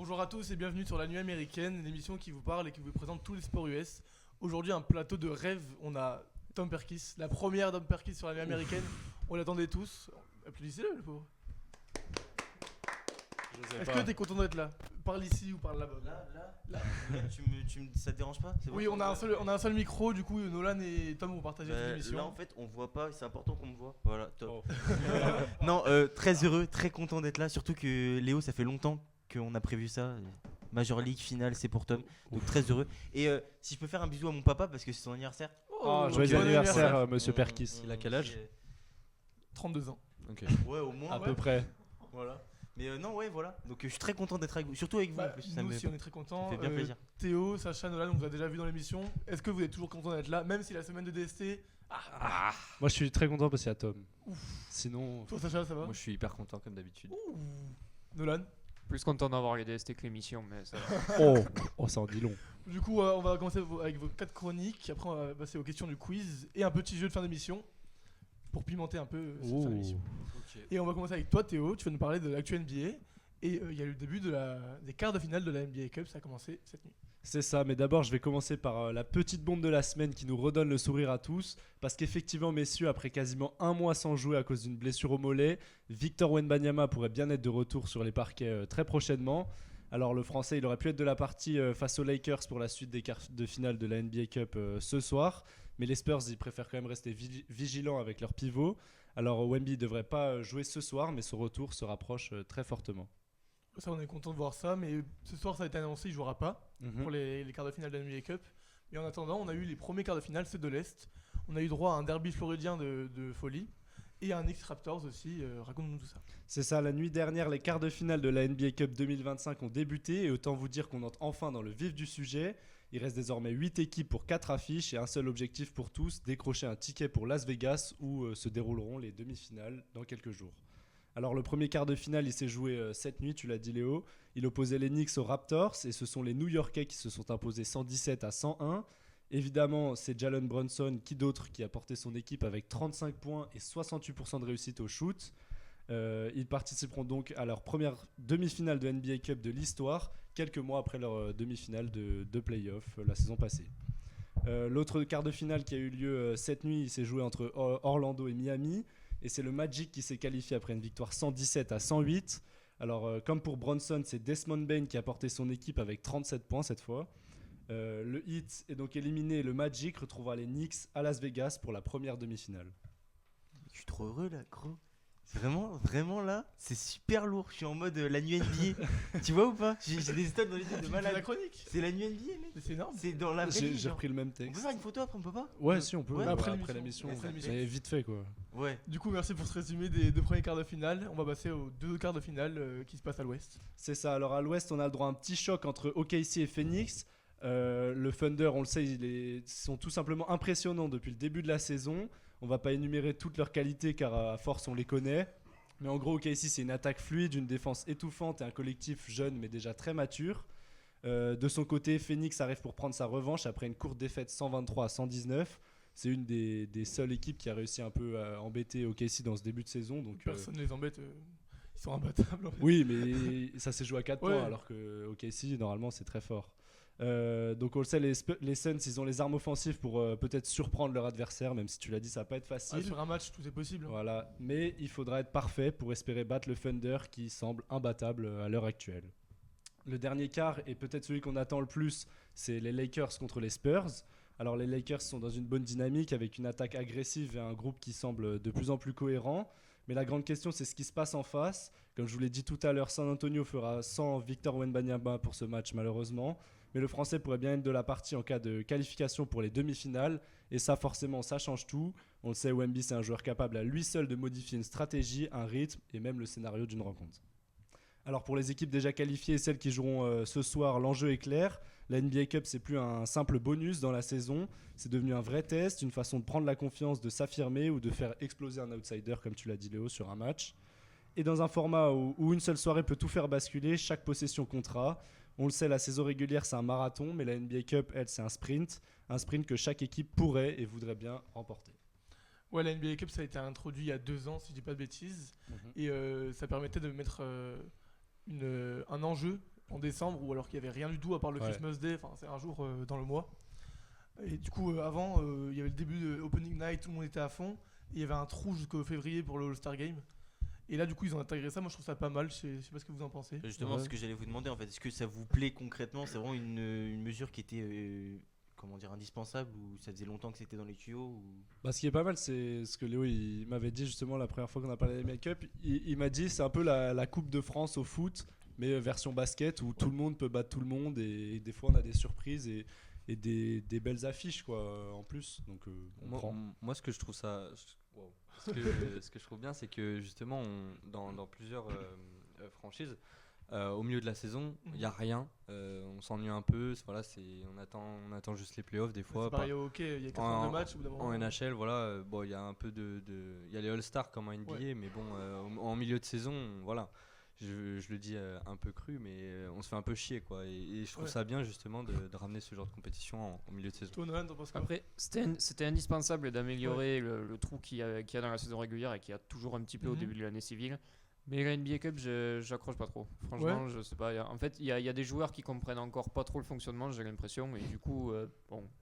Bonjour à tous et bienvenue sur la Nuit Américaine, l'émission qui vous parle et qui vous présente tous les sports US. Aujourd'hui, un plateau de rêve. On a Tom Perkis, la première Tom Perkis sur la Nuit Américaine. On l'attendait tous. Applaudissez-le, le pauvre. Est-ce que t'es content d'être là? Parle ici ou parle là-bas. Là. Ça te dérange pas? C'est bon, oui, on a un seul micro, du coup Nolan et Tom vont partager toute l'émission. Là en fait on voit pas, c'est important qu'on me voit. Voilà, top. Non, très heureux, très content d'être là, surtout que Léo, ça fait longtemps qu'on a prévu ça. Major League finale, c'est pour Tom, donc très heureux. Et si je peux faire un bisou à mon papa parce que c'est son anniversaire. Joyeux anniversaire, monsieur Perkis. Il a quel âge? 32 ans. Ok. Ouais, au moins. À peu près. Voilà. Mais non, ouais, voilà. Donc je suis très content d'être avec vous, surtout avec vous. En plus, nous aussi, on est très contents. Ça fait bien plaisir. Théo, Sacha, Nolan, on vous a déjà vu dans l'émission. Est-ce que vous êtes toujours content d'être là, même si la semaine de DST. Moi, je suis très content parce qu'il y a Tom. Sinon. Toi, Sacha, ça va? Moi je suis hyper content comme d'habitude. Nolan? Plus content d'avoir les DST que l'émission, mais ça va. Oh, ça en dit long. Du coup, on va commencer avec vos 4 chroniques. Après, on va passer aux questions du quiz et un petit jeu de fin d'émission pour pimenter un peu cette fin d'émission. Okay. Et on va commencer avec toi, Théo. Tu vas nous parler de l'actu NBA. Et il y a eu le début des quarts de finale de la NBA Cup. Ça a commencé cette nuit. C'est ça, mais d'abord, je vais commencer par la petite bombe de la semaine qui nous redonne le sourire à tous. Parce qu'effectivement, messieurs, après quasiment un mois sans jouer à cause d'une blessure au mollet, Victor Wembanyama pourrait bien être de retour sur les parquets très prochainement. Alors, le Français, il aurait pu être de la partie face aux Lakers pour la suite des quarts de finale de la NBA Cup ce soir. Mais les Spurs, ils préfèrent quand même rester vigilants avec leur pivot. Alors, Wemby ne devrait pas jouer ce soir, mais son retour se rapproche très fortement. Ça, on est content de voir ça. Mais ce soir, ça a été annoncé, il ne jouera pas pour les quarts de finale de la NBA Cup. Mais en attendant, on a eu les premiers quarts de finale, c'est de l'Est. On a eu droit à un derby floridien de folie. Et un X-Raptors aussi, raconte-nous tout ça. C'est ça, la nuit dernière, les quarts de finale de la NBA Cup 2025 ont débuté et autant vous dire qu'on entre enfin dans le vif du sujet. Il reste désormais 8 équipes pour 4 affiches et un seul objectif pour tous, décrocher un ticket pour Las Vegas où se dérouleront les demi-finales dans quelques jours. Alors le premier quart de finale, il s'est joué cette nuit, tu l'as dit Léo. Il opposait les Knicks aux Raptors et ce sont les New Yorkais qui se sont imposés 117-101. Évidemment, c'est Jalen Brunson, qui d'autre, qui a porté son équipe avec 35 points et 68% de réussite au shoot. Ils participeront donc à leur première demi-finale de NBA Cup de l'histoire, quelques mois après leur demi-finale de play-off la saison passée. L'autre quart de finale qui a eu lieu cette nuit, il s'est joué entre Orlando et Miami. Et c'est le Magic qui s'est qualifié après une victoire 117-108. Alors, comme pour Brunson, c'est Desmond Bane qui a porté son équipe avec 37 points cette fois. Le Heat est donc éliminé et le Magic retrouvera les Knicks à Las Vegas pour la première demi-finale. Je suis trop heureux là, gros. C'est vraiment là, c'est super lourd. Je suis en mode la nuit NBA. Tu vois ou pas? J'ai des stats dans les yeux de malade. C'est la chronique. C'est la nuit NBA, mec. Mais c'est énorme. C'est dans la vraie vie. J'ai genre. repris le même On peut texte. faire une photo après, on peut pas? Ouais, si on peut. Ouais, après l'émission. Après l'émission. Mais vite fait quoi. Ouais. Du coup, merci pour ce résumé des deux premiers quarts de finale. On va passer aux deux quarts de finale qui se passent à l'Ouest. C'est ça. Alors à l'Ouest, on a le droit à un petit choc entre OKC et Phoenix. Le Thunder, on le sait, ils sont tout simplement impressionnants depuis le début de la saison. On va pas énumérer toutes leurs qualités car à force on les connaît. Mais en gros, OKC, c'est une attaque fluide, une défense étouffante et un collectif jeune mais déjà très mature. De son côté, Phoenix arrive pour prendre sa revanche après une courte défaite 123-119. C'est une des seules équipes qui a réussi un peu à embêter OKC dans ce début de saison. Donc, personne ne les embête, ils sont imbattables en fait. Oui, mais ça s'est joué à 4 Ouais. points alors que OKC, normalement, c'est très fort. Donc on le sait, les Suns, ils ont les armes offensives pour peut-être surprendre leur adversaire, même si tu l'as dit, ça va pas être facile. Sur un match, tout est possible. Voilà, mais il faudra être parfait pour espérer battre le Thunder qui semble imbattable à l'heure actuelle. Le dernier quart, et peut-être celui qu'on attend le plus, c'est les Lakers contre les Spurs. Alors les Lakers sont dans une bonne dynamique avec une attaque agressive et un groupe qui semble de plus en plus cohérent. Mais la grande question, c'est ce qui se passe en face. Comme je vous l'ai dit tout à l'heure, San Antonio fera sans Victor Wembanyama pour ce match malheureusement. Mais le Français pourrait bien être de la partie en cas de qualification pour les demi-finales. Et ça, forcément, ça change tout. On le sait, Wemby, c'est un joueur capable à lui seul de modifier une stratégie, un rythme et même le scénario d'une rencontre. Alors pour les équipes déjà qualifiées et celles qui joueront ce soir, l'enjeu est clair. La NBA Cup, c'est plus un simple bonus dans la saison. C'est devenu un vrai test, une façon de prendre la confiance, de s'affirmer ou de faire exploser un outsider, comme tu l'as dit Léo, sur un match. Et dans un format où une seule soirée peut tout faire basculer, chaque possession comptera. On le sait, la saison régulière, c'est un marathon, mais la NBA Cup, elle, c'est un sprint. Un sprint que chaque équipe pourrait et voudrait bien remporter. Ouais, la NBA Cup, ça a été introduit il y a 2 ans, si je dis pas de bêtises. Et ça permettait de mettre un enjeu en décembre, ou alors qu'il n'y avait rien du tout à part le Christmas Day, enfin c'est un jour dans le mois. Et du coup, avant, il y avait le début de Opening Night, tout le monde était à fond, et il y avait un trou jusqu'au février pour le All-Star Game. Et là, du coup, ils ont intégré ça. Moi, je trouve ça pas mal. Je sais pas ce que vous en pensez. Justement, ce que j'allais vous demander, en fait, est-ce que ça vous plaît concrètement? C'est vraiment une mesure qui était indispensable, ou ça faisait longtemps que c'était dans les tuyaux ou... Ce qui est pas mal, c'est ce que Léo il m'avait dit justement la première fois qu'on a parlé des make-up. Il m'a dit c'est un peu la Coupe de France au foot, mais version basket où tout le monde peut battre tout le monde et des fois on a des surprises et des belles affiches quoi en plus. Donc moi ce que je trouve ce que je trouve bien, c'est que justement dans plusieurs franchises, au milieu de la saison, il n'y a rien, on s'ennuie un peu, on attend juste les playoffs des fois. C'est pareil au hockey, il y a 82 matchs. En NHL, voilà, il y a un peu il y a les All-Stars comme en NBA, mais bon, en milieu de saison, voilà. Je le dis un peu cru, mais on se fait un peu chier quoi. Et je trouve ça bien justement de ramener ce genre de compétition en milieu de saison. Toi, Nolan, t'en penses quoi? Après, c'était indispensable d'améliorer le trou qu'il y a dans la saison régulière et qu'il y a toujours un petit peu au début de l'année civile. Mais la NBA Cup, j'accroche pas trop. Franchement, je sais pas. En fait, il y a des joueurs qui comprennent encore pas trop le fonctionnement, j'ai l'impression. Et du coup,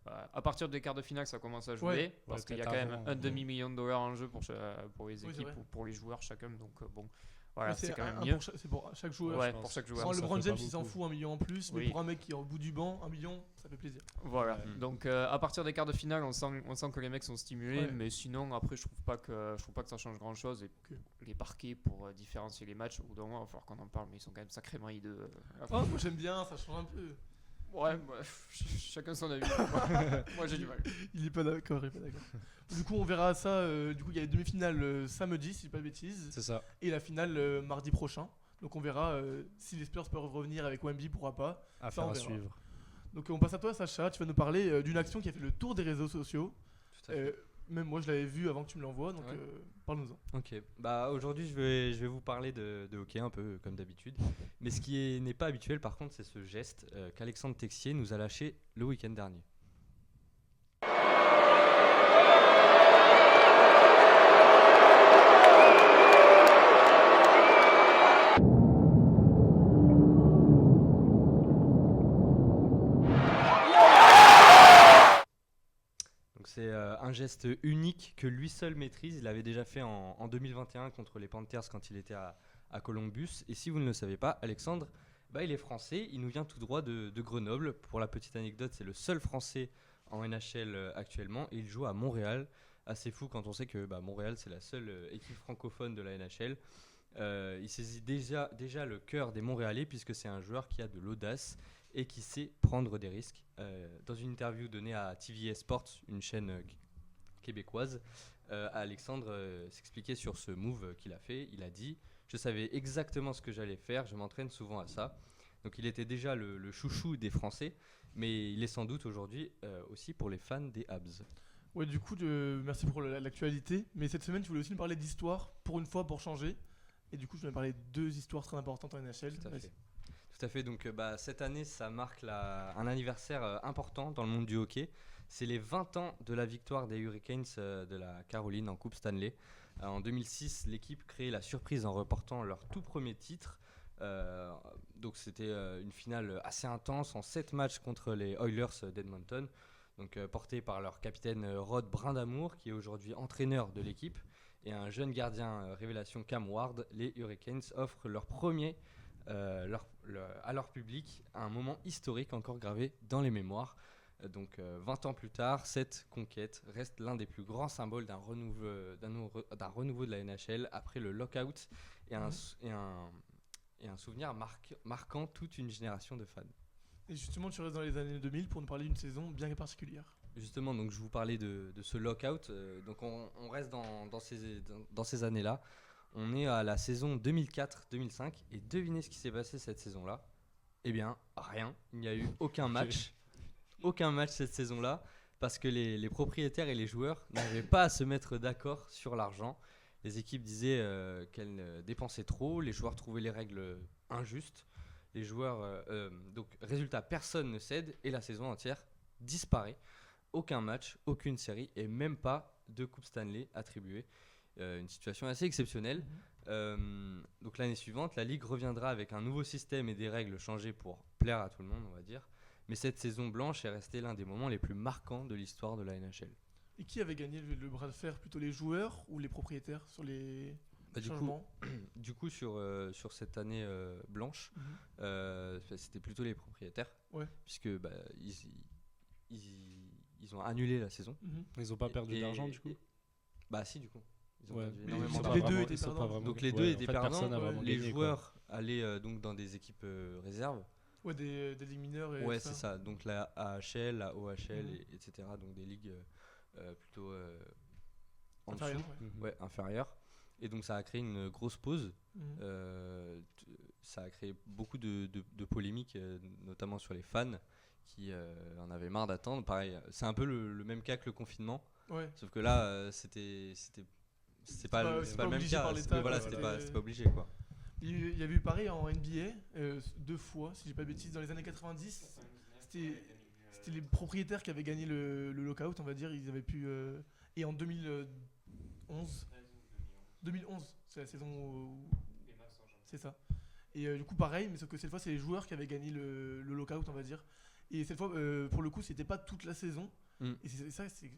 à partir des quarts de finale, ça commence à jouer. Parce qu'il y a quand même un demi-million de dollars en jeu pour les équipes ou pour les joueurs chacun. Donc, voilà, c'est quand même mieux. C'est pour chaque joueur. Ouais, pour chaque joueur. Sans LeBron James, il s'en fout 1 million en plus. Mais pour un mec qui est au bout du banc, 1 million, ça fait plaisir. Voilà. Donc, à partir des quarts de finale, on sent que les mecs sont stimulés. Mais sinon, après, je trouve pas que ça change grand chose. Et les parquets pour différencier les matchs, au bout d'un moment, il va falloir qu'on en parle. Mais ils sont quand même sacrément hideux. Moi j'aime bien, ça change un peu. Ouais, chacun son avis. Moi j'ai du mal. Il est pas d'accord. Du coup, on verra ça. Du coup, il y a les demi-finales samedi, si je dis pas de bêtises. C'est ça. Et la finale mardi prochain. Donc, on verra si les Spurs peuvent revenir avec Wemby, pourra pas. Affaire à suivre. Donc, on passe à toi, Sacha. Tu vas nous parler d'une action qui a fait le tour des réseaux sociaux. Tout à fait. Même moi, je l'avais vu avant que tu me l'envoies. Donc, parle-nous-en. Ok. Aujourd'hui, je vais vous parler de hockey un peu comme d'habitude. Mais ce qui n'est pas habituel, par contre, c'est ce geste qu'Alexandre Texier nous a lâché le week-end dernier. C'est un geste unique que lui seul maîtrise. Il l'avait déjà fait en 2021 contre les Panthers quand il était à Columbus. Et si vous ne le savez pas, Alexandre, il est français. Il nous vient tout droit de Grenoble. Pour la petite anecdote, c'est le seul français en NHL actuellement. Et il joue à Montréal. Assez fou quand on sait que Montréal, c'est la seule équipe francophone de la NHL. Il saisit déjà le cœur des Montréalais puisque c'est un joueur qui a de l'audace et qui sait prendre des risques. Dans une interview donnée à TVA Sports, une chaîne québécoise, Alexandre s'expliquait sur ce move qu'il a fait. Il a dit « Je savais exactement ce que j'allais faire, je m'entraîne souvent à ça ». Donc il était déjà le chouchou des Français, mais il est sans doute aujourd'hui aussi pour les fans des Habs. Ouais, du coup, merci pour l'actualité. Mais cette semaine, tu voulais aussi nous parler d'histoire, pour une fois, pour changer. Et du coup, je vais parler de 2 histoires très importantes en NHL. Tout à fait. Donc, cette année, ça marque un anniversaire important dans le monde du hockey. C'est les 20 ans de la victoire des Hurricanes de la Caroline en Coupe Stanley. En 2006, l'équipe créait la surprise en remportant leur tout premier titre. Donc, c'était une finale assez intense en 7 matchs contre les Oilers d'Edmonton. Donc, porté par leur capitaine Rod Brindamour, qui est aujourd'hui entraîneur de l'équipe, et un jeune gardien révélation Cam Ward. Les Hurricanes offrent leur premier à leur public un moment historique encore gravé dans les mémoires. Donc 20 ans plus tard, cette conquête reste l'un des plus grands symboles d'un renouveau de la NHL après le lockout et un souvenir marquant toute une génération de fans. Et justement, tu restes dans les années 2000 pour nous parler d'une saison bien particulière. Justement, donc je vous parlais de ce lockout. Donc on reste dans ces années-là. On est à la saison 2004-2005 et devinez ce qui s'est passé cette saison-là. Eh bien, rien. Il n'y a eu aucun match. Aucun match cette saison-là parce que les propriétaires et les joueurs n'arrivaient pas à se mettre d'accord sur l'argent. Les équipes disaient qu'elles dépensaient trop, les joueurs trouvaient les règles injustes. Les joueurs, donc résultat, personne ne cède et la saison entière disparaît. Aucun match, aucune série et même pas de Coupe Stanley attribuée. Une situation assez exceptionnelle. Donc l'année suivante, la Ligue reviendra avec un nouveau système et des règles changées pour plaire à tout le monde, on va dire. Mais cette saison blanche est restée l'un des moments les plus marquants de l'histoire de la NHL. Et qui avait gagné le bras de fer? Plutôt les joueurs ou les propriétaires sur les changements? Du coup, sur cette année blanche, c'était plutôt les propriétaires. Ouais. Puisque ils ont annulé la saison. Ils n'ont pas perdu d'argent du coup. Bah si, du coup. Ils ont Ouais, perdu mais énormément les d'argent. deux étaient perdants. Donc les deux étaient perdants. personne n'a vraiment Les gagné, joueurs allaient donc dans des équipes réserves. Ouais, des ligues mineures. Et Ouais, tout c'est ça. Donc la AHL, la OHL, etc. Donc des ligues plutôt en Inférieur, dessous, inférieures. Et donc ça a créé une grosse pause. Ça a créé beaucoup de polémiques, notamment sur les fans qui en avaient marre d'attendre. Pareil, c'est un peu le même cas que le confinement. Ouais. Sauf que là, c'est pas le même cas. Voilà, c'était pas obligé quoi. Il y avait eu pareil en NBA 2 fois, si j'ai pas de bêtises, dans les années 90. C'était les propriétaires qui avaient gagné le lockout, on va dire. Ils avaient pu. Et en 2011, c'est la saison où. C'est ça. Et du coup, pareil, mais sauf que cette fois, c'est les joueurs qui avaient gagné le lockout, on va dire. Et cette fois, pour le coup, c'était pas toute la saison. Et c'est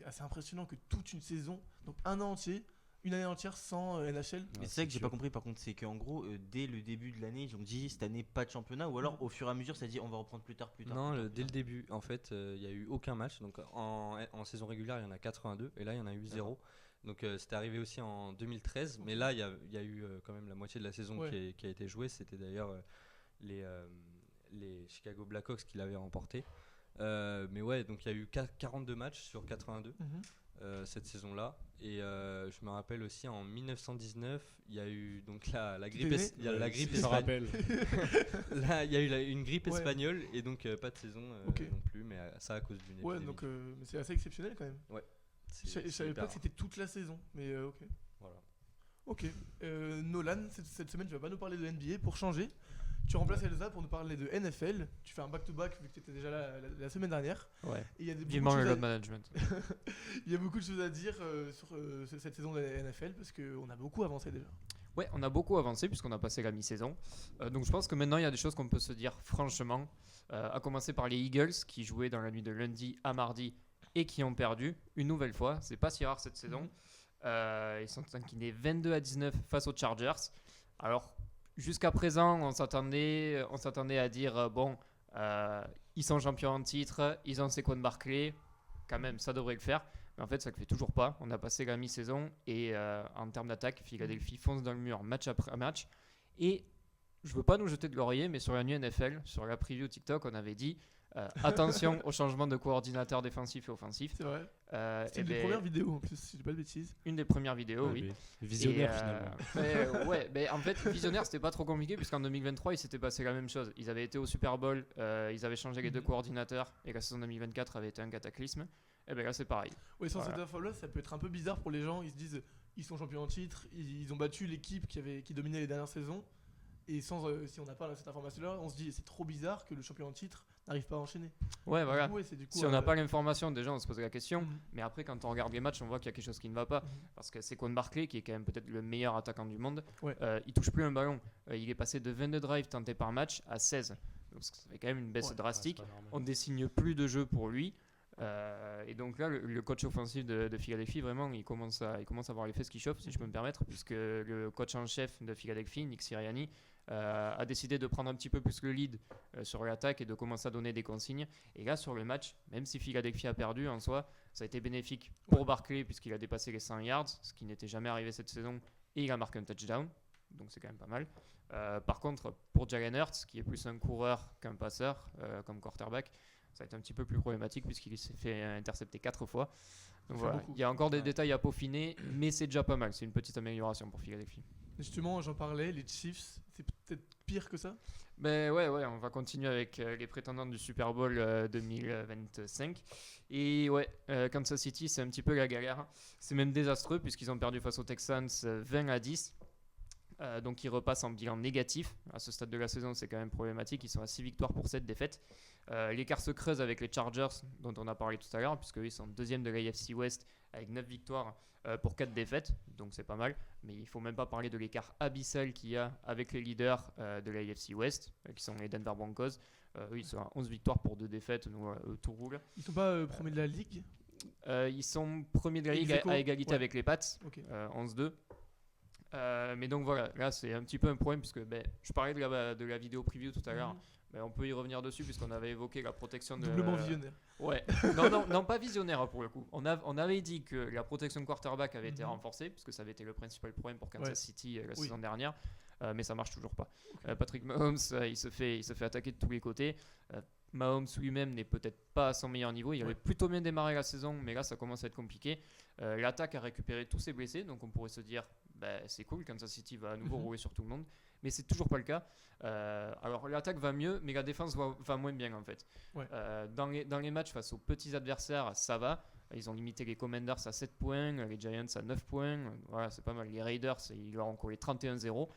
assez impressionnant que toute une saison, donc un an entier, une année entière sans NHL. Mais c'est ça que j'ai pas compris par contre, c'est qu'en gros, dès le début de l'année, ils ont dit cette année pas de championnat, ou alors au fur et à mesure, ça dit on va reprendre plus tard. Non, dès le début, en fait, il n'y a eu aucun match. Donc en saison régulière, il y en a 82, et là, il y en a eu 0. Donc c'était arrivé aussi en 2013, mais là, il y a eu quand même la moitié de la saison qui a été jouée. C'était d'ailleurs les Chicago Blackhawks qui l'avaient remporté. Mais ouais, donc il y a eu 42 matchs sur 82 cette saison-là. Et je me rappelle aussi en 1919, il y a eu donc la grippe espagnole. Là, il y a eu une grippe espagnole et donc pas de saison non plus, mais ça à cause d'une épidémie. Ouais, donc mais c'est assez exceptionnel quand même. Ouais. Je savais pas que c'était toute la saison, mais ok. Voilà. Ok. Nolan, cette semaine, tu vas pas nous parler de NBA pour changer. Tu remplaces Elsa pour nous parler de NFL. Tu fais un back-to-back vu que tu étais déjà là la semaine dernière. Ouais. Et Vivement le load management. Il y a beaucoup de choses à dire sur cette saison de la NFL parce qu'on a beaucoup avancé déjà. Ouais, on a beaucoup avancé puisqu'on a passé la mi-saison. Donc je pense que maintenant il y a des choses qu'on peut se dire franchement. À commencer par les Eagles qui jouaient dans la nuit de lundi à mardi et qui ont perdu une nouvelle fois. C'est pas si rare cette saison. Ils sont inclinés 22-19 face aux Chargers. Alors jusqu'à présent, on s'attendait à dire ils sont champions en titre, ils ont Saquon Barkley, quand même, ça devrait le faire. Mais en fait, ça ne le fait toujours pas. On a passé la mi-saison et en termes d'attaque, Philadelphie fonce dans le mur match après match. Et je ne veux pas nous jeter de laurier, mais sur la nuit NFL, sur la preview TikTok, on avait dit attention au changement de coordinateur défensif et offensif. C'est vrai. C'était une des premières vidéos en plus, si je dis pas de bêtises. Une des premières vidéos, oui. Visionnaire finalement. Mais en fait, visionnaire, c'était pas trop compliqué puisqu'en 2023, il s'était passé la même chose. Ils avaient été au Super Bowl, ils avaient changé les deux coordinateurs et la saison 2024 avait été un cataclysme. Et bien là, c'est pareil. Oui, sans cette info-là, ça peut être un peu bizarre pour les gens. Ils se disent, ils sont champions en titre, ils ont battu l'équipe qui dominait les dernières saisons. Et si on n'a pas cette information-là, on se dit c'est trop bizarre que le champion en titre n'arrive pas à enchaîner. Ouais, voilà. Du coup, si on n'a pas l'information, déjà on se pose la question. Mais après, quand on regarde les matchs, on voit qu'il y a quelque chose qui ne va pas. Parce que Saquon Barkley, qui est quand même peut-être le meilleur attaquant du monde, il touche plus un ballon. Il est passé de 22 drives tentés par match à 16. Donc ça fait quand même une baisse drastique. On ne désigne plus de jeu pour lui. Et donc là, le coach offensif de Philadelphie, vraiment, il commence à avoir les fesses qui chauffent, si je peux me permettre, puisque le coach en chef de Philadelphie, Nick Sirianni, a décidé de prendre un petit peu plus le lead sur l'attaque et de commencer à donner des consignes. Et là, sur le match, même si Philadelphie a perdu en soi, ça a été bénéfique pour Barkley puisqu'il a dépassé les 100 yards, ce qui n'était jamais arrivé cette saison, et il a marqué un touchdown, donc c'est quand même pas mal. Par contre, pour Jalen Hurts, qui est plus un coureur qu'un passeur comme quarterback, ça a été un petit peu plus problématique puisqu'il s'est fait intercepter 4 fois. Donc voilà, il y a encore des détails à peaufiner, mais c'est déjà pas mal. C'est une petite amélioration pour Philadelphie. Justement, j'en parlais, les Chiefs, c'est peut-être pire que ça. Ben ouais, on va continuer avec les prétendants du Super Bowl 2025. Et ouais, Kansas City, c'est un petit peu la galère. C'est même désastreux puisqu'ils ont perdu face aux Texans 20-10. Donc ils repassent en bilan négatif. À ce stade de la saison, c'est quand même problématique. Ils sont à 6 victoires pour 7 défaites. L'écart se creuse avec les Chargers, dont on a parlé tout à l'heure, puisqu'ils sont deuxième de l'AFC West avec 9 victoires pour 4 défaites. Donc c'est pas mal. Mais il ne faut même pas parler de l'écart abyssal qu'il y a avec les leaders de l'AFC West, qui sont les Denver Broncos. Eux, ils sont à 11 victoires pour 2 défaites. Nous, tout roule. Ils sont pas premiers de la ligue. Ils sont premiers de la ligue à égalité avec les Pats, 11-2. Mais donc voilà, là c'est un petit peu un problème puisque je parlais de la vidéo preview tout à l'heure. Mais on peut y revenir dessus puisqu'on avait évoqué la protection de... Doublement visionnaire. Ouais, non, pas visionnaire pour le coup. On avait dit que la protection de quarterback avait été renforcée puisque ça avait été le principal problème pour Kansas City la saison dernière. Mais ça marche toujours pas. Patrick Mahomes, il se fait attaquer de tous les côtés. Mahomes lui-même n'est peut-être pas à son meilleur niveau. Il avait plutôt bien démarré la saison, mais là ça commence à être compliqué. L'attaque a récupéré tous ses blessés, donc on pourrait se dire c'est cool, Kansas City va à nouveau rouler sur tout le monde, mais c'est toujours pas le cas. Alors l'attaque va mieux, mais la défense va moins bien en fait. Dans les matchs face aux petits adversaires, ça va. Ils ont limité les Commanders à 7 points, les Giants à 9 points. Voilà, c'est pas mal. Les Raiders, ils leur ont collé 31-0.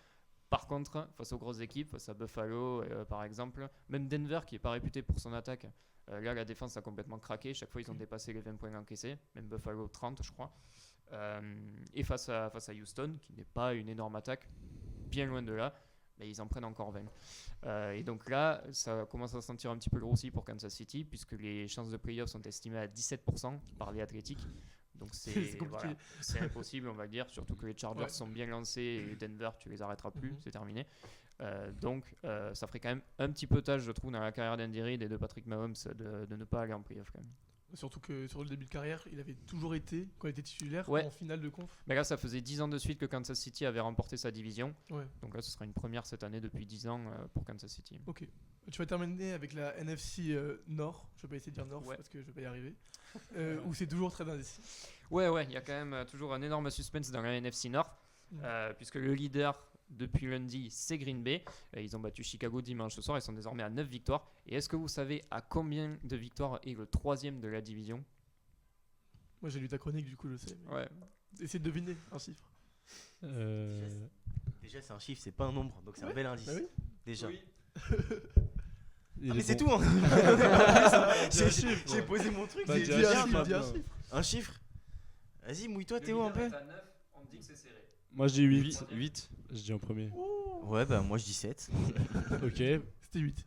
Par contre, face aux grosses équipes, face à Buffalo par exemple, même Denver qui n'est pas réputé pour son attaque, là la défense a complètement craqué. Chaque fois ils ont dépassé les 20 points encaissés, même Buffalo 30 je crois. Et face à Houston qui n'est pas une énorme attaque, bien loin de là, mais ils en prennent encore 20. Et donc là, ça commence à se sentir un petit peu grossi pour Kansas City puisque les chances de playoff sont estimées à 17% par les Athletic. Donc c'est impossible on va dire, surtout que les Chargers sont bien lancés et Denver tu les arrêteras plus, c'est terminé. Donc ça ferait quand même un petit peu tâche je trouve dans la carrière d'Andy Reid et de Patrick Mahomes de ne pas aller en playoff quand même. Surtout que sur le début de carrière, il avait toujours été, quand il était titulaire, en finale de conf. Mais là, ça faisait 10 ans de suite que Kansas City avait remporté sa division. Ouais. Donc là, ce sera une première cette année depuis 10 ans pour Kansas City. Ok. Tu vas terminer avec la NFC Nord. Je vais pas essayer de dire Nord parce que je vais pas y arriver. Où c'est toujours très indécis. Ouais, il y a quand même toujours un énorme suspense dans la NFC Nord. Puisque le leader depuis lundi, c'est Green Bay. Ils ont battu Chicago dimanche ce soir. Ils sont désormais à 9 victoires. Et est-ce que vous savez à combien de victoires est le troisième de la division ? Moi, j'ai lu ta chronique, du coup, je sais. Ouais. Essayez de deviner un chiffre. Déjà, c'est un chiffre, c'est pas un nombre. Donc, c'est un bel indice. Bah oui. Déjà. Oui. Mais c'est tout. J'ai posé mon truc. Dis un chiffre. Un chiffre. Vas-y, mouille-toi, Théo, un peu. À 9, on dit que c'est serré. Moi, je dis 8. Je dis en premier. Ouais, moi je dis 7. Ok. C'était 8.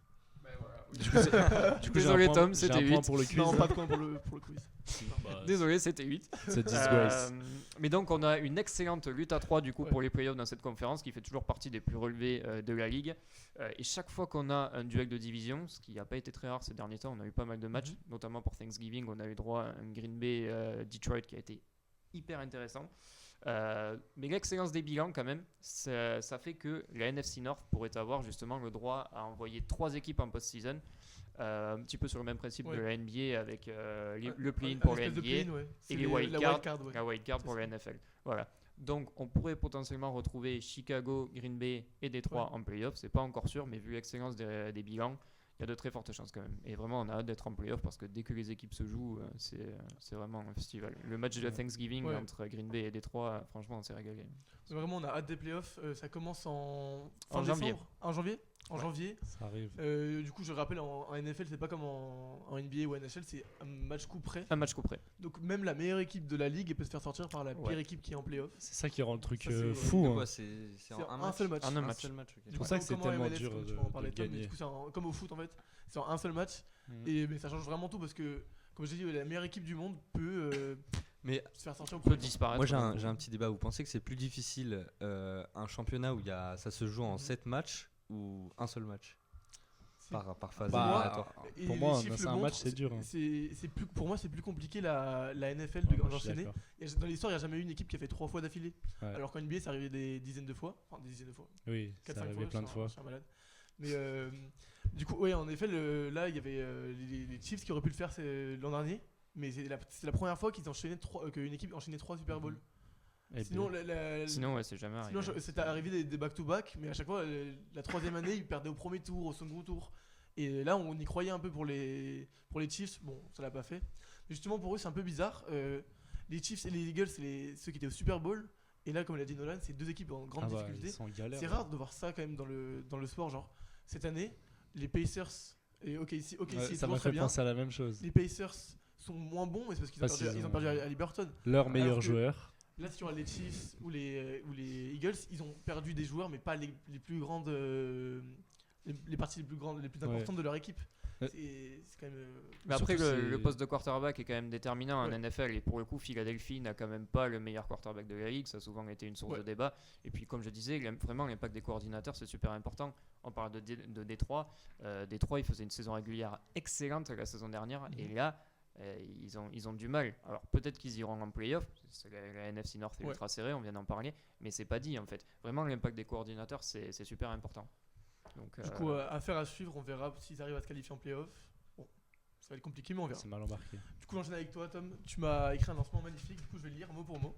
Du coup, Désolé Tom, c'était j'ai un 8. point pour le quiz. Non, pas de point pour le quiz. Désolé, c'était 8. C'est disgrace. Mais donc, on a une excellente lutte à 3 du coup pour les playoffs dans cette conférence qui fait toujours partie des plus relevés de la ligue. Et chaque fois qu'on a un duel de division, ce qui n'a pas été très rare ces derniers temps, on a eu pas mal de matchs, notamment pour Thanksgiving, on a eu droit à un Green Bay Detroit qui a été hyper intéressant. Mais l'excellence des bilans quand même, ça fait que la NFC North pourrait avoir justement le droit à envoyer 3 équipes en post-season, un petit peu sur le même principe de la NBA avec le play-in pour la NBA et les wildcards, la wildcard pour la NFL. Voilà. Donc on pourrait potentiellement retrouver Chicago, Green Bay et Détroit en playoff. C'est pas encore sûr, mais vu l'excellence des bilans, il y a de très fortes chances quand même. Et vraiment, on a hâte d'être en playoff parce que dès que les équipes se jouent, c'est vraiment un festival. Le match de Thanksgiving entre Green Bay et Détroit, franchement, on s'est régalé. Vraiment, on a hâte des playoffs. Ça commence en janvier. En janvier. En janvier. Ça arrive. Du coup, je rappelle, en NFL, c'est pas comme en NBA ou NHL, c'est un match coup près. Un match coup près. Donc même la meilleure équipe de la ligue peut se faire sortir par la pire équipe qui est en playoff. C'est ça qui rend le truc c'est fou. Quoi, c'est un seul match. Un match. Okay. C'est pour ça que c'est tellement dur de gagner. Du coup, c'est comme au foot en fait. C'est en un seul match. Mais ça change vraiment tout parce que, comme je dis, la meilleure équipe du monde peut se faire sortir au peut disparaître. Moi, j'ai un petit débat. Vous pensez que c'est plus difficile un championnat où ça se joue en 7 matchs ou un seul match par phase éliminatoire? Pour moi, c'est un match, c'est dur. Pour moi, c'est plus compliqué la NFL d'enchaîner. Dans l'histoire, il n'y a jamais eu une équipe qui a fait 3 fois d'affilée. Alors qu'en NBA, ça arrivait des dizaines de fois. Enfin, des dizaines de fois. Oui, ça arrivait plein de fois. Je suis un malade. Mais du coup, en effet, là, il y avait les Chiefs qui auraient pu le faire l'an dernier. Mais c'est la première fois qu'une équipe enchaînait 3 Super Bowls. Sinon, c'est jamais arrivé. Sinon, c'était arrivé des back-to-back, mais à chaque fois, la troisième année, ils perdaient au premier tour, au second tour. Et là, on y croyait un peu pour les Chiefs. Bon, ça l'a pas fait. Mais justement, pour eux, c'est un peu bizarre. Les Chiefs et les Eagles, c'est ceux qui étaient au Super Bowl. Et là, comme l'a dit Nolan, c'est 2 équipes en grande difficulté. Ils sont en galère. C'est rare de voir ça quand même dans le sport. Genre, cette année, les Pacers et OKC ça m'a fait penser à la même chose. Les Pacers sont moins bons, mais c'est parce qu'ils ont perdu à Liberton. Leur meilleur joueur. Là, si tu vois les Chiefs ou les Eagles, ils ont perdu des joueurs, mais pas les plus grandes, les parties les plus grandes, les plus importantes de leur équipe. C'est quand même. Mais après, le poste de quarterback est quand même déterminant en NFL. Et pour le coup, Philadelphie n'a quand même pas le meilleur quarterback de la ligue. Ça a souvent été une source de débat. Et puis, comme je disais, vraiment, l'impact des coordinateurs, c'est super important. On parle de Détroit. Détroit, ils faisaient une saison régulière excellente la saison dernière. Et là, ils ont du mal. Alors, peut-être qu'ils iront en playoff. La NFC North est ultra serrée, on vient d'en parler. Mais c'est pas dit, en fait. Vraiment, l'impact des coordinateurs, c'est super important. Donc, du coup, affaire à suivre, on verra s'ils arrivent à se qualifier en playoff. Bon, ça va être compliqué, mais on verra. C'est mal embarqué. Du coup, j'enchaîne avec toi, Tom. Tu m'as écrit un lancement magnifique, du coup, je vais le lire mot pour mot.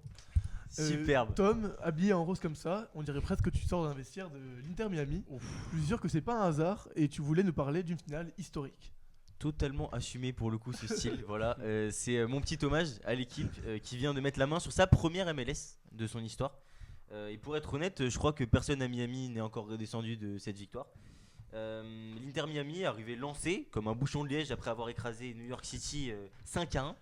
Superbe. Tom, habillé en rose comme ça, on dirait presque que tu sors d'un vestiaire de l'Inter Miami. Je suis sûr que c'est pas un hasard et tu voulais nous parler d'une finale historique. Totalement assumé pour le coup ce style. Voilà, c'est mon petit hommage à l'équipe qui vient de mettre la main sur sa première MLS de son histoire. Et pour être honnête, je crois que personne à Miami n'est encore redescendu de cette victoire. L'Inter Miami est arrivé lancé comme un bouchon de liège après avoir écrasé New York City 5-1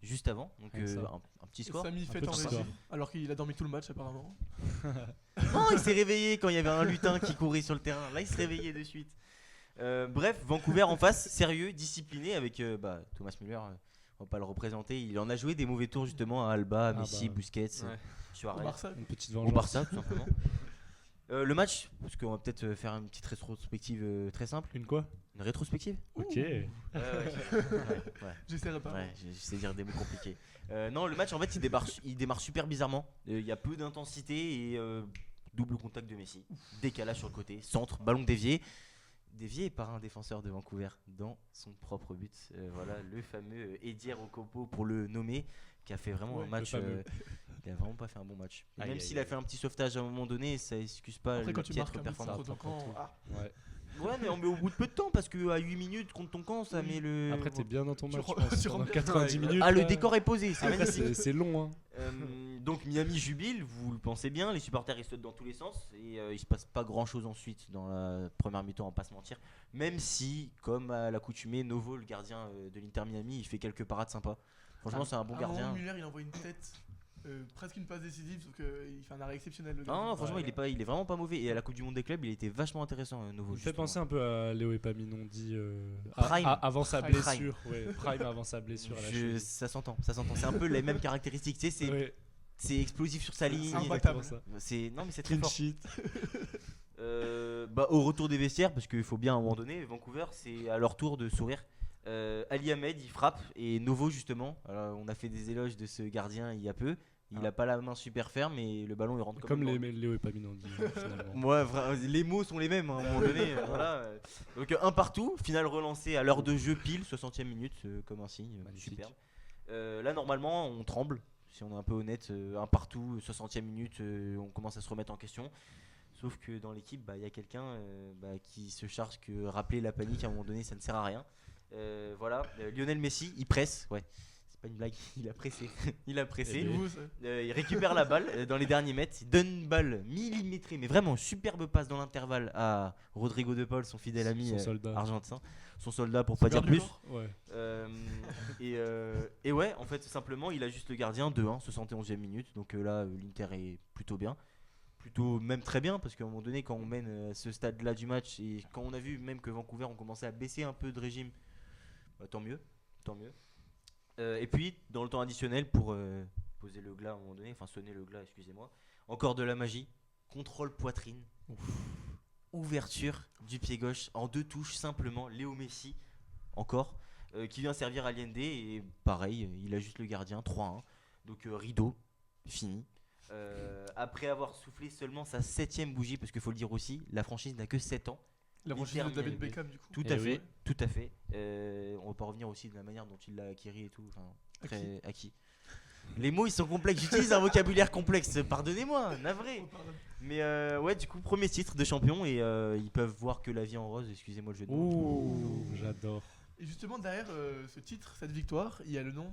juste avant. Donc un petit score. Samy fait en régie, alors qu'il a dormi tout le match apparemment. Non, il s'est réveillé quand il y avait un lutin qui courait sur le terrain. Là, il se réveillait de suite. Bref, Vancouver en face, sérieux, discipliné avec Thomas Müller. On va pas le représenter. Il en a joué des mauvais tours justement à Alba, Messi, Busquets, Suarez. Au Barça, une petite au vengeance. Barça tout simplement. Le match, parce qu'on va peut-être faire une petite rétrospective très simple. Une quoi? Une rétrospective. Ok. Ouais. j'essaierai pas. Ouais, j'essaie de dire des mots compliqués. Non, le match en fait il démarre super bizarrement. Il y a peu d'intensité et double contact de Messi. Décalage sur le côté, centre, ballon dévié par un défenseur de Vancouver dans son propre but. Voilà, le fameux Eddie Okopo pour le nommer, qui a fait vraiment un match. Il a vraiment pas fait un bon match. Et même s'il a fait un petit sauvetage à un moment donné, ça excuse pas après, le quand tu marques piètre un but contre performance. ton camp, Ouais, mais on met au bout de peu de temps parce que à 8 minutes contre ton camp, ça met le. Après, t'es bien dans ton match. Tu je pense. tu Pendant rentres 90 bien. minutes. Ah, le là. décor est posé, c'est Après, magnifique. c'est long. Hein. Donc Miami jubile, vous le pensez bien, les supporters ils sautent dans tous les sens et il se passe pas grand chose ensuite dans la première mi-temps, on va pas se mentir. Même si, comme à l'accoutumée, Novo, le gardien de l'Inter Miami, il fait quelques parades sympas. Franchement, c'est un bon gardien. Müller, il envoie une tête, presque une passe décisive, sauf qu'il fait un arrêt exceptionnel. Le Non, gardien. franchement, il est vraiment pas mauvais. Et à la Coupe du Monde des clubs, il était vachement intéressant, Novo. Il fait penser un peu à Léo Epaminondi Prime. avant sa Prime. blessure. Ouais, Prime avant sa blessure à la cheville. Ça s'entend. C'est un peu les mêmes caractéristiques. Tu sais, c'est explosif sur sa ligne. Imbattable. Non, mais c'est très Clean fort. sheet. Au retour des vestiaires, parce qu'il faut bien à un moment donné, Vancouver, c'est à leur tour de sourire. Ali Ahmed, il frappe et Novo justement. Alors, on a fait des éloges de ce gardien il y a peu. Il a pas la main super ferme et le ballon il rentre Comme Léo Epaminondi finalement. Ouais, les mots sont les mêmes à un moment donné. Voilà. Donc un partout, finale relancée à l'heure de jeu pile, 60e minute, comme un signe. Magnifique. Superbe. Là normalement on tremble, si on est un peu honnête, un partout, 60e minute, on commence à se remettre en question. Sauf que dans l'équipe, il y a quelqu'un qui se charge que rappeler la panique à un moment donné ça ne sert à rien. Voilà, Lionel Messi, il presse, ouais. Pas une blague, il a pressé. Il récupère la balle dans les derniers mètres. Il donne une balle millimétrée, mais vraiment superbe passe dans l'intervalle à Rodrigo De Paul, son fidèle ami argentin, son soldat pour pas dire plus. Ouais. Et ouais, en fait, simplement, il ajuste le gardien 2-1, 71e minute. Donc là, l'Inter est plutôt bien. Plutôt même très bien, parce qu'à un moment donné, quand on mène à ce stade-là du match, et quand on a vu même que Vancouver ont commencé à baisser un peu de régime, tant mieux. Et puis dans le temps additionnel pour poser le glas à un moment donné, enfin sonner le glas, excusez-moi, encore de la magie, contrôle poitrine, ouverture du pied gauche en 2 touches simplement, Léo Messi encore, qui vient servir Allende et pareil, il ajuste le gardien, 3-1, donc rideau, fini. Après avoir soufflé seulement sa 7ème bougie, parce qu'il faut le dire aussi, la franchise n'a que 7 ans. La franchise de David Beckham du coup. Tout à fait. On va pas revenir aussi de la manière dont il l'a acquis et tout. Enfin, très acquis. Les mots ils sont complexes. J'utilise un vocabulaire complexe. Pardonnez-moi, navré. Mais ouais, du coup, premier titre de champion et ils peuvent voir que la vie en rose. Excusez-moi le jeu de mots. Ouh, j'adore. Et justement derrière ce titre, cette victoire, il y a le nom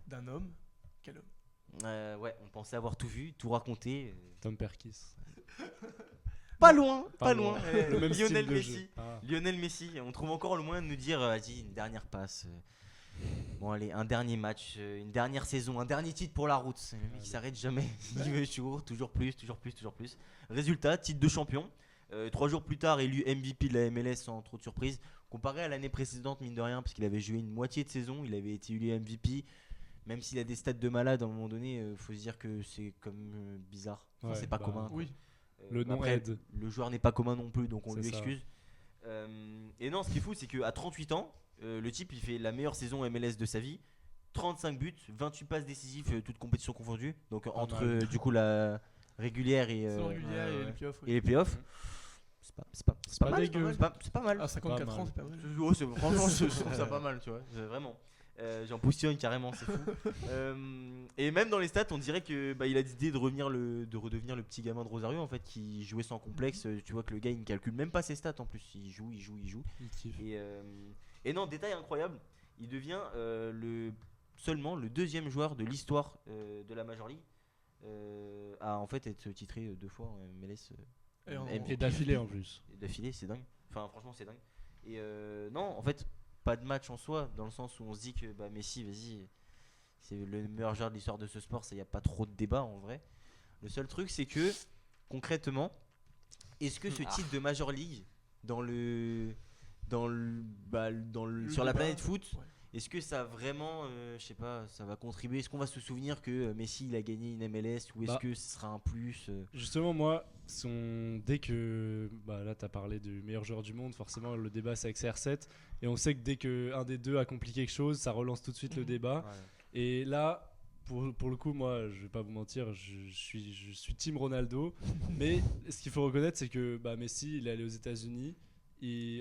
d'un homme. Quel homme? Ouais, on pensait avoir tout vu, tout raconté. Tom Perkis. Pas loin. Le même Lionel style de Messi. jeu. Ah. Lionel Messi, on trouve encore le moyen de nous dire vas-y, une dernière passe. Bon, allez, un dernier match, une dernière saison, un dernier titre pour la route. Le mec, il s'arrête jamais. Il veut toujours plus. Résultat, titre de champion. 3 jours plus tard, élu MVP de la MLS sans trop de surprise. Comparé à l'année précédente, mine de rien, parce qu'il avait joué une moitié de saison, il avait été élu MVP. Même s'il a des stats de malade, à un moment donné, faut se dire que c'est comme bizarre. Enfin, Ouais, c'est pas bah, commun. Oui. Le nom après, aide. le joueur n'est pas commun non plus, donc on C'est lui ça. excuse. Et non, ce qui est fou, c'est qu'à 38 ans, le type il fait la meilleure saison MLS de sa vie. 35 buts, 28 passes décisives, toutes compétitions confondues. Donc entre mal. du coup la régulière et, Saison régulière et ouais. les playoffs. et les playoffs. C'est pas mal. dégueu. C'est pas mal. À 54 Pas ans, mal. c'est pas mal. Franchement, je trouve ça pas mal, tu vois. Vraiment. J'en positionne carrément, c'est fou. Et même dans les stats, on dirait que il a décidé de redevenir le petit gamin de Rosario en fait, qui jouait sans complexe. Tu vois que le gars il ne calcule même pas ses stats en plus. Il joue. Il kiffe. Et non, détail incroyable, il devient seulement le 2e joueur de l'histoire de la Major League à en fait être titré 2 fois en MLS. Et d'affilée en plus. D'affilée, c'est dingue. Enfin, franchement, c'est dingue. Et non, en fait, pas de match en soi, dans le sens où on se dit que Messi, vas-y, c'est le meilleur joueur de l'histoire de ce sport, ça y a pas trop de débat en vrai. Le seul truc, c'est que concrètement, est-ce que ce titre de Major League sur la planète foot, Ouais. est-ce que ça a vraiment, je sais pas, ça va contribuer? Est-ce qu'on va se souvenir que Messi il a gagné une MLS ou est-ce que ce sera un plus Justement, moi, dès que. Là, tu as parlé du meilleur joueur du monde, forcément, le débat c'est avec CR7. Et on sait que dès qu'un des deux accomplit quelque chose, ça relance tout de suite le débat. Ouais. Et là, pour le coup, moi, je vais pas vous mentir, je suis team Ronaldo. Mais ce qu'il faut reconnaître, c'est que Messi, il est allé aux États-Unis.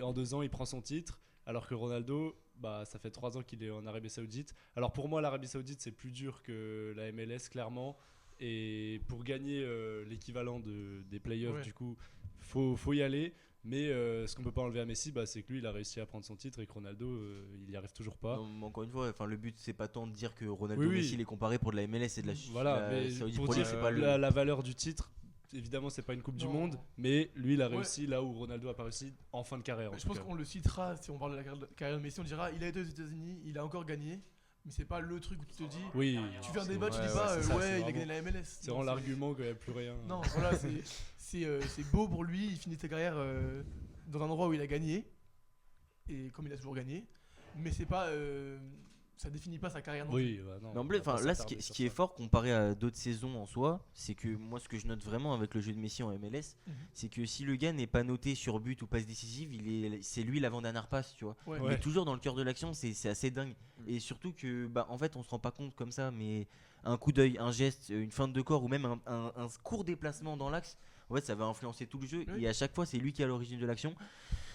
En 2 ans, il prend son titre. Alors que Ronaldo, ça fait 3 ans qu'il est en Arabie Saoudite. Alors pour moi, l'Arabie Saoudite, c'est plus dur que la MLS, clairement. Et pour gagner l'équivalent des playoffs, Ouais. du coup, faut y aller. Mais ce qu'on peut pas enlever à Messi, c'est que lui, il a réussi à prendre son titre et que Ronaldo, il y arrive toujours pas. Non, mais encore une fois, le but c'est pas tant de dire que Ronaldo Oui, oui. Messi les comparer pour de la MLS et de la Voilà, mais Saudi pour Pro League, dire c'est pas le. la valeur du titre, évidemment, c'est pas une Coupe du Non. Monde, mais lui, il a Ouais. réussi là où Ronaldo a pas réussi en fin de carrière. en Je tout pense cas. qu'on le citera si on parle de la carrière de Messi, on dira il a été aux États-Unis, il a encore gagné, mais c'est pas le truc où tu te dis. Oui, Tu fais un débat, tu ouais, dis pas c'est ça, c'est il a vraiment- gagné la MLS. c'est Non, vraiment l'argument qu'il n'y a plus rien. Non, voilà, c'est beau pour lui, il finit sa carrière dans un endroit où il a gagné, et comme il a toujours gagné, mais c'est pas. Ça définit pas sa carrière non plus. Oui, non. Mais en on bleu, va pas là, ce s'attarder qui sur est ça. fort comparé à d'autres saisons en soi, c'est que moi, ce que je note vraiment avec le jeu de Messi en MLS, Mhm. c'est que si le gars n'est pas noté sur but ou passe décisive, c'est lui l'avant-dernière passe, tu vois. Ouais. Il Ouais. est toujours dans le cœur de l'action, c'est assez dingue. Et surtout que, en fait, on se rend pas compte comme ça, mais un coup d'œil, un geste, une feinte de corps ou même un court déplacement dans l'axe, en fait, ça va influencer tout le jeu. Oui. Et à chaque fois, c'est lui qui est à l'origine de l'action.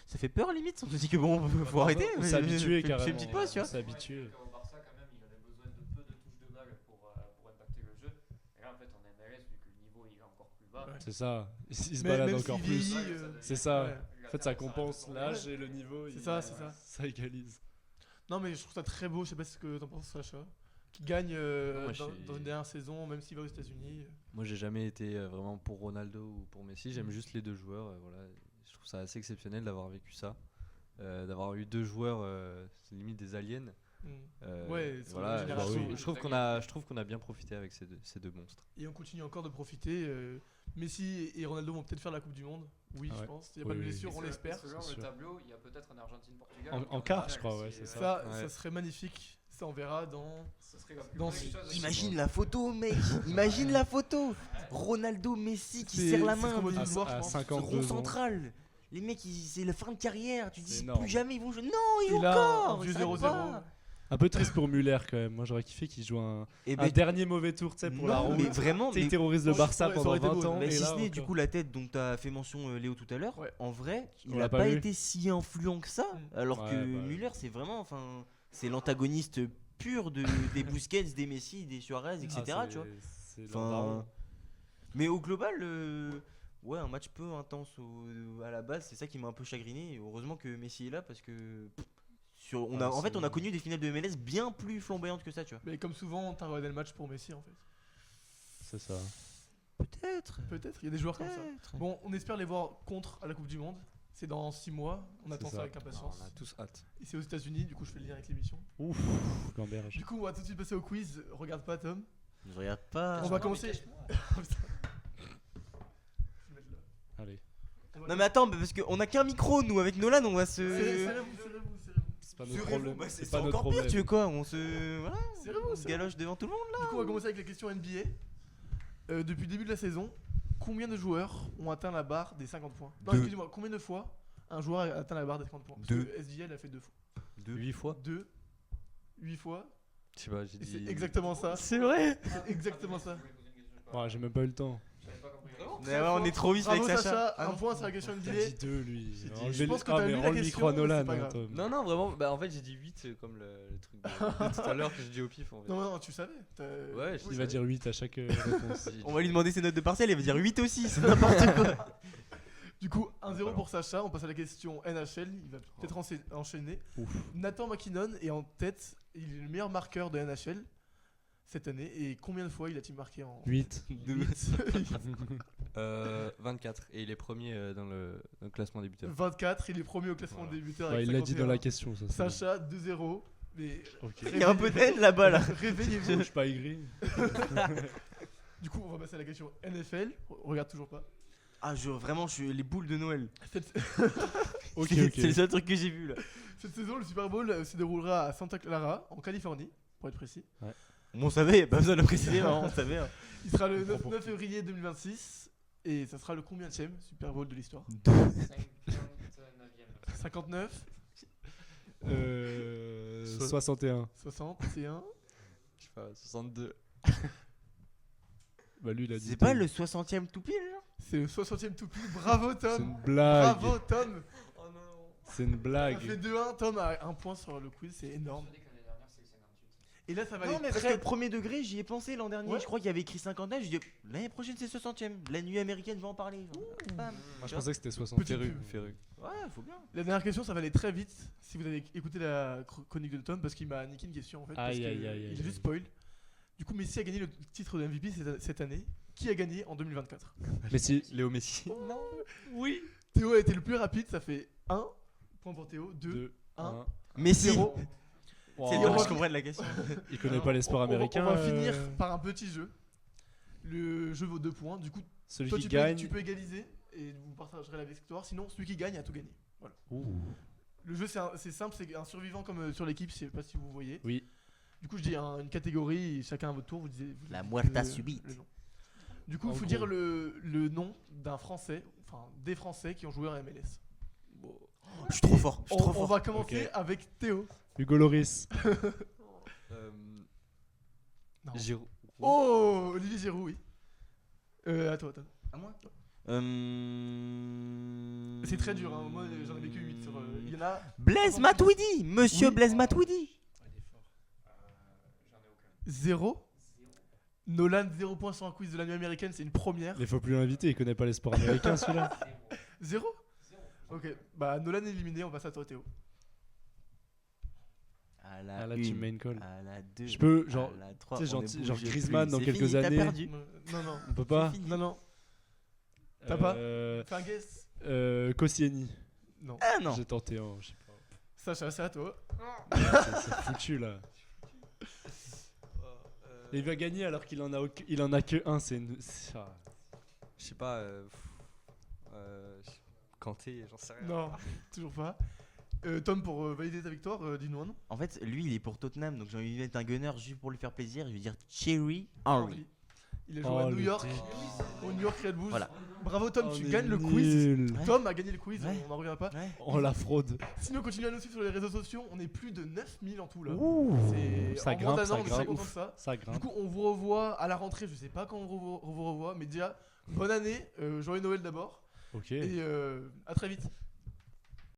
Ça fait peur limite. On se dit que bon, faut arrêter. On mais- s'est habitué fais carrément. une petite pause, tu vois. On s'est habitué. Au Barça, quand même, il avait besoin de peu de touches de balle pour impacter le jeu. Et là, en fait, en MLS, vu que le niveau il est encore plus bas, Ouais. C'est ça. Il se Mais balade même encore s'il plus. vieillit, C'est ça. ouais. En fait, ça compense l'âge et le niveau. C'est ça, c'est ça. Ça égalise. Non, mais je trouve ça très beau, je sais pas ce que t'en penses, Sacha. Qui gagne Non, moi, dans une dernière saison, même s'il va aux États-Unis. Moi, j'ai jamais été vraiment pour Ronaldo ou pour Messi. J'aime juste les deux joueurs. Voilà. Je trouve ça assez exceptionnel d'avoir vécu ça. D'avoir eu 2 joueurs, c'est limite des aliens. Ouais, c'est voilà. une génération. Je trouve qu'on a bien profité avec ces deux monstres. Et on continue encore de profiter. Messi et Ronaldo vont peut-être faire la Coupe du Monde. Oui, Ah je ouais. pense. Il n'y a pas de Oui, oui. blessure, on l'espère. Ce genre c'est de sûr. tableau, il y a peut-être un Argentine-Portugal. En quart, je crois, ouais, c'est ça. Ça, Ouais. ça serait magnifique. Ça, on verra dans. Ce serait la plus Dans belle ce- chose. Imagine la photo, mec. Imagine la photo. Ronaldo, Messi qui C'est- serre la c'est ce main. qu'on veut du- tous voir, je À pense. ce rond 52 ans. central. Les mecs, c'est la fin de carrière. Tu C'est dis énorme. plus jamais ils vont jouer. Non, ils Et vont là, encore. un vieux ça 0-0. va. Un peu triste pour Muller quand même. Moi, j'aurais kiffé qu'il joue un Et un dernier mauvais tour, tu sais, pour la non, route. mais vraiment. Tu sais, il mais- terrorise le Ouais, Barça ça pendant aurait été 20 beau, ans. Mais et si là, ce n'est du encore. coup la tête dont tu as fait mention Léo tout à l'heure, Ouais. en vrai, il On n'a l'a pas pas vu. été si influent que ça. Alors Ouais, que bah, Müller, c'est vraiment, c'est l'antagoniste pur des Busquets, des Messi, des Suarez, etc. Ah, tu vois. c'est leur Enfin, daron. mais au global, ouais, un match peu intense à la base, c'est ça qui m'a un peu chagriné. Et heureusement que Messi est là parce que en fait, on a connu des finales de MLS bien plus flamboyantes que ça, tu vois. Mais comme souvent, t'as regardé le match pour Messi en fait. C'est ça. Peut-être. Peut-être, il y a des joueurs comme ça. Peut-être. Bon, on espère les voir contre à la Coupe du Monde. C'est dans 6 mois, on attend C'est ça ça. avec impatience. On a tous hâte. Et c'est aux États-Unis, du coup je fais le lien avec l'émission. Ouf, Gamberge. Du coup, on va tout de suite passer au quiz. Regarde pas, Tom. Je regarde pas. On va commencer. Allez. Non mais attends, parce qu'on a qu'un micro nous avec Nolan, on va se. Serrez-vous. C'est pas notre Serrez-vous, problème. bah, c'est c'est pas notre encore pire, problème. tu veux quoi? On se. Voilà, Serrez-vous, on se galoche devant tout le monde. Du coup, on va commencer avec la question NBA. Depuis le début de la saison, combien de joueurs ont atteint la barre des 50 points? Non, Deux. excusez-moi, combien de fois un joueur a atteint la barre des 50 points? Parce Deux. que SGL a fait 2 fois. 8 fois 2, 8 fois. Je sais pas, j'ai Et c'est dit. exactement ça. C'est vrai. C'est exactement ça. Ouais, j'ai même pas eu le temps. Mais ouais, on est trop vite avec Bravo Sacha. Sacha, Ah un non. point sur la question Il a NBA. dit 2 lui. J'ai dit- Enlevez je le- pense que ah, t'as mais lu la rends le question, micro à mais Nolan, c'est pas hein, grave. Tom. Non, vraiment, bah en fait j'ai dit 8 comme le truc de tout à l'heure que j'ai dit au pif en fait. Non, tu savais. Ouais, Il va dire 8 à chaque réponse. On va lui demander ses notes de partiel, il va dire 8 aussi, c'est n'importe quoi. Du coup, 1-0 pour Sacha. On passe à la question NHL. Il va peut-être enchaîner. Ouf. Nathan McKinnon est en tête. Il est le meilleur marqueur de NHL cette année. Et combien de fois il a-t-il marqué en 8. 24 et il est premier dans le classement des buteurs. 24. Il est premier au classement Voilà. des buteurs. Ouais, avec il l'a dit dans la 51. question, ça. c'est Sacha 2-0. Mais bon. Ok. Il y a un peu d'aide là-bas là. Je réveillez-vous. suis pas aigri. Du coup, on va passer à la question NFL. Regarde toujours pas. Ah, vraiment, je suis les boules de Noël. Cette, Ok, C'est ok. c'est le seul truc que j'ai vu là. cette saison, le Super Bowl se déroulera à Santa Clara, en Californie, pour être précis. On savait, y a pas besoin de le préciser, vraiment, on savait. Hein. Il sera le 9 février 2026. Et ça sera le combienième Super Bowl de l'histoire? 59, 61. 61. Je sais pas, 62. Bah lui il a dit. C'est pas le 60ème tout pile là? C'est le 60ème tout pile. Bravo C'est Tom. une blague. Bravo Tom. Oh non. C'est une Ça blague. fait 2-1. Tom a un point sur le quiz, c'est énorme. Et là, ça va Non, aller mais parce très. que premier degré, j'y ai pensé l'an dernier. Ouais. Je crois qu'il y avait écrit 59. Je dis l'année prochaine c'est 60ème. La nuit américaine, je vais en parler. Genre. Bam. Moi je pensais que c'était 60. Petit pub. Ferru. Ouais, faut bien. La dernière question, ça va aller très vite si vous avez écouté la chronique de Tom parce qu'il m'a niqué une question en fait. Parce Aïe, que aïe, aïe, il aïe, a juste aïe. spoil. Du coup, Messi a gagné le titre de MVP cette année. Qui a gagné en 2024? Mais si. Léo Messi. Oui. Théo a été le plus rapide, ça fait 1 point pour Théo, 2, 2, 1, 1. Messi. 0. C'est Et dur on que va- je comprenne la question. Il connaît pas les sports américains. On va finir par un petit jeu. Le jeu vaut 2 points. Du coup, Celui toi qui tu gagne. peux égaliser et vous partagerez la victoire. Sinon, celui qui gagne a tout gagné. Voilà. Ouh. Le jeu c'est simple, c'est un survivant comme sur l'équipe, je sais pas si vous voyez. Oui. Du coup, je dis une catégorie, et chacun à votre tour, vous dites La muerta le- subite. le nom. Du coup, En il faut gros. dire le nom d'un Français, enfin des Français qui ont joué en MLS. Je suis trop fort. Je suis trop On fort. va commencer Ok. avec Théo. Hugo Loris. Non. Giroud. Oh, Olivier Giroud, oui. À toi. À moi C'est très dur, hein. Moi j'en ai vécu 8 sur. Il y en a Blaise Matuidi. Monsieur Oui. Blaise Matuidi. 0. Nolan 0 points sur un quiz de la nuit américaine, c'est une première. Il faut plus l'inviter, il connaît pas les sports américains celui-là. 0. Ok, bah Nolan éliminé, on passe à toi Théo. À la À la 1, team main call. à la 2. Je peux, genre, à la 3, tu sais, on ne genre bouge Griezmann plus. dans C'est quelques fini, t'as années. perdu. Non. On peut pas. Non. T'as pas Euh, Fais un guess. Koscielny. Non. Ah non. J'ai tenté, hein, je sais pas. Sacha, c'est à toi. C'est foutu là. Et il va gagner alors qu'il en a il en a que un, c'est une. Ah. Je sais pas. Kanté, j'en sais rien. Non, toujours pas. Tom, pour valider ta victoire, dis-nous un nom. En fait, lui, il est pour Tottenham, donc j'ai envie de mettre un gunner juste pour lui faire plaisir. Je vais dire Thierry Henry. Il a joué à Oh, New le York, débile. au New York Red Bulls. Voilà. Bravo Tom, On tu est gagnes le quiz. nul. Ouais. Tom a gagné le quiz, Ouais. on n'en revient pas. Ouais. Oh la fraude. Sinon, continuez à nous suivre sur les réseaux sociaux. On est plus de 9000 en tout là. Ouh. C'est Ça en moins grimpe, d'un ça an, on est très grimpe. content de ça. Ça Du grimpe. coup, on vous revoit à la rentrée. Je sais pas quand on vous revoit, mais déjà, bonne année. Joyeux Noël d'abord. Ok. Et à très vite.